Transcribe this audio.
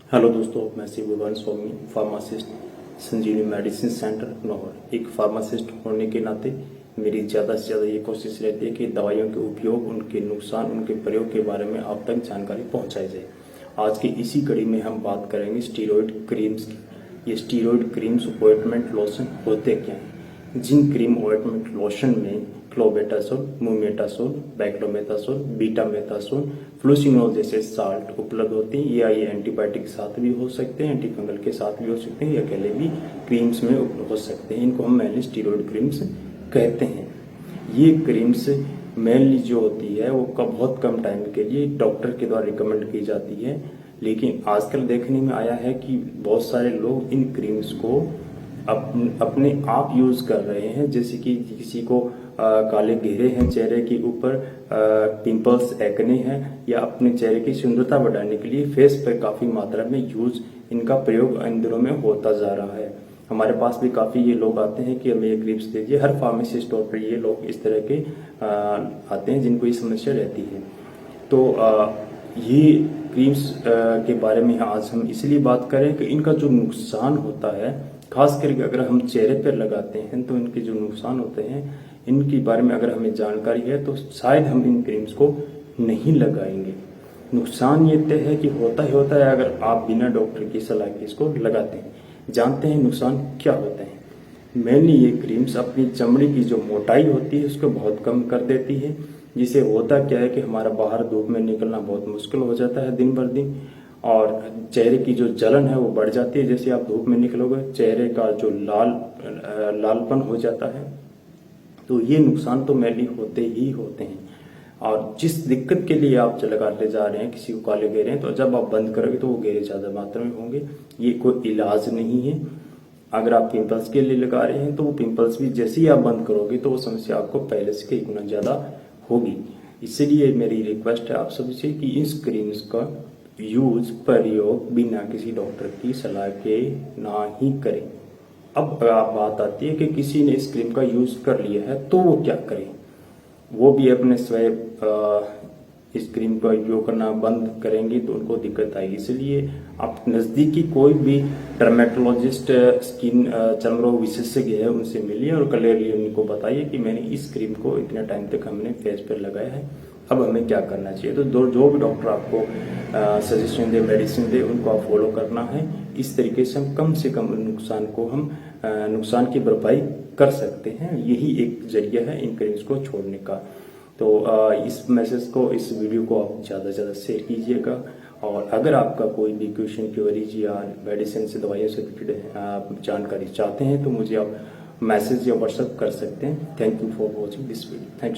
Hello दोस्तों, मैं शिवगुरु स्वामी, pharmacist, संजीवनी medicine centre Lahore. एक फार्मासिस्ट होने के नाते मेरी ज़्यादा से ज़्यादा ये कोशिश रहती है कि दवाइयों के उपयोग, उनके नुकसान, उनके प्रयोग के बारे में आप तक जानकारी पहुंचाई जाए। आज की इसी कड़ी में हम बात करेंगे स्टीरॉयड क्रीम्स की। ये स्टीरॉयड क्रीम्स ऑइंटमेंट लोशन होते क्या हैं? जिन क्रीम ऑइंटमेंट लोशन में क्लोबेटासोल, मूमेटासोल, बैक्लोमेथासोल, बीटामेथासोल, फ्लूसिनोल जैसे साल्ट उपलब्ध होते हैं, या ये एंटीबायोटिक के साथ भी हो सकते हैं, एंटीफंगल के साथ भी हो सकते हैं, या अकेले भी क्रीम्स में हो सकते हैं। इनको हम मेनली स्टीरॉयड क्रीम्स कहते हैं। ये क्रीम्स मेनली जो होती है वो बहुत कम टाइम के लिए डॉक्टर के द्वारा रिकमेंड की जाती है, लेकिन आजकल देखने में आया है कि बहुत सारे लोग इन क्रीम्स को अपने आप यूज कर रहे हैं। जैसे कि किसी को काले घेरे हैं चेहरे के ऊपर, पिंपल्स, एक्ने हैं, या अपने चेहरे की सुंदरता बढ़ाने के लिए फेस पर काफी मात्रा में यूज इनका प्रयोग इन दिनों में होता जा रहा है। हमारे पास भी काफी ये लोग आते हैं कि हमें ये क्रीम्स दीजिए। हर फार्मेसी स्टोर पर ये लोग इस तरह के आते हैं जिनको ये समस्या रहती है। तो ये क्रीम्स के बारे में आज हम इसलिए बात करें कि इनका जो नुकसान होता है, खास करके अगर हम चेहरे पर लगाते हैं तो इनके जो नुकसान होते हैं, इनके बारे में अगर हमें जानकारी है तो शायद हम इन क्रीम्स को नहीं लगाएंगे। नुकसान ये तय है कि होता ही होता है अगर आप बिना डॉक्टर की सलाह के इसको लगाते हैं। जानते हैं नुकसान क्या होते हैं। मेनली ये क्रीम्स अपनी चमड़ी की जो मोटाई होती है उसको बहुत कम कर देती है, जिससे होता क्या है कि हमारा बाहर धूप में निकलना बहुत मुश्किल हो जाता है दिन भर दिन, और चेहरे की जो जलन है वो बढ़ जाती है। जैसे आप धूप में निकलोगे चेहरे का जो लालपन हो जाता है। तो ये नुकसान तो मेनली होते ही होते हैं। और जिस दिक्कत के लिए आप लगाते जा रहे हैं, किसी को काले घेरे हैं, तो जब आप बंद करोगे तो वो घेरे ज्यादा मात्रा में होंगे। ये कोई इलाज नहीं है। अगर आप पिंपल्स के लिए लगा रहे हैं तो वो पिंपल्स भी जैसे ही आप बंद करोगे तो वो समस्या आपको पहले से कई गुना ज्यादा होगी। इसलिए मेरी रिक्वेस्ट है आप सभी से कि इस क्रीम्स का यूज, प्रयोग बिना किसी डॉक्टर की सलाह के ना ही करें। अब बात आती है कि किसी ने इस क्रीम का यूज कर लिया है तो वो क्या करे। वो भी अपने स्वयं इस क्रीम का उपयोग करना बंद करेंगे तो उनको दिक्कत आएगी। इसलिए आप नजदीकी कोई भी डर्मेटोलॉजिस्ट, स्किन चर्म रोग विशेषज्ञ है, उनसे मिलिए और क्लियरली उनको बताइए कि मैंने इस क्रीम को इतने टाइम तक हमने फेस पर लगाया है, अब हमें क्या करना चाहिए। तो जो भी डॉक्टर आपको सजेशन दे, मेडिसिन दे, उनको आप फॉलो करना है। इस तरीके से कम नुकसान को हम नुकसान की भरपाई कर सकते हैं। यही एक जरिया है इन क्रीम्स को छोड़ने का। तो इस मैसेज को, इस वीडियो को आप ज़्यादा से ज़्यादा शेयर कीजिएगा। और अगर आपका कोई भी क्वेश्चन, क्वेरीज या मेडिसिन से, दवाइयों से रिलेटेड जानकारी चाहते हैं तो मुझे आप मैसेज या व्हाट्सएप कर सकते हैं। Thank you for watching this video. Thank you.